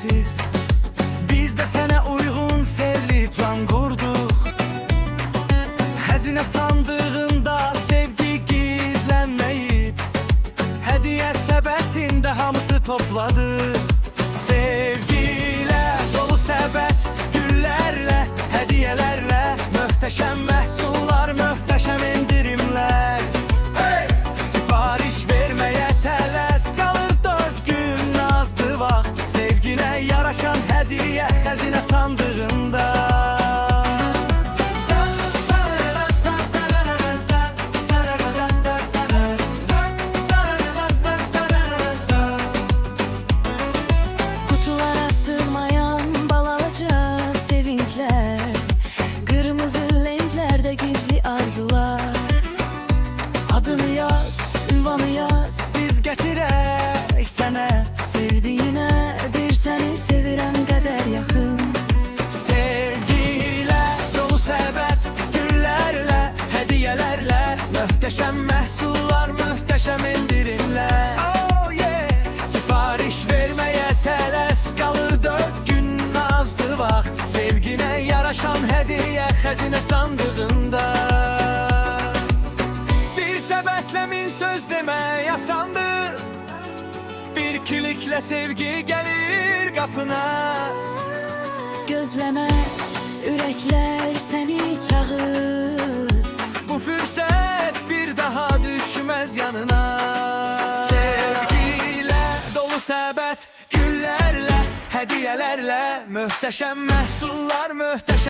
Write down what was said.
gecesi. Biz de sene uygun sevli plan kurduk. Hazine sandığında sevgi gizlenmeyip, hediye sepetinde hamısı topladı. Sevgiyle dolu sepet, güllerle, hediyelerle, möhteşem məhsullar, möhteşem indirimler. Hey! Sipariş vermeye teles, kalır 4 gün azdı vaxt. Sevgine yaraşan hediye hazine sandığında. Kutulara sığmayan balaca sevinçler, kırmızı renklerde gizli arzular. Adını yaz, ünvanı yaz, Biz getirək sənə sevdiğine bir seni sevirem kadar yakın. sevgiyle dolu sepet, güllerle, hediyelerle, möhteşem məhsullar, möhteşem indirimler. Oh yeah! Sipariş vermeye teles, kalır 4 gün azdı vaxt. Sevgine yaraşan hediye hazine sandığında. Bir sebetle min söz deme yasandır. Bir kilikle sevgi gelir kapına. Gözleme, yürekler seni çağır. Bu fürsət bir daha düşmez yanına. Sevgiyle dolu səbət, güllerle, hediyelerle, möhteşem məhsullar, möhteşem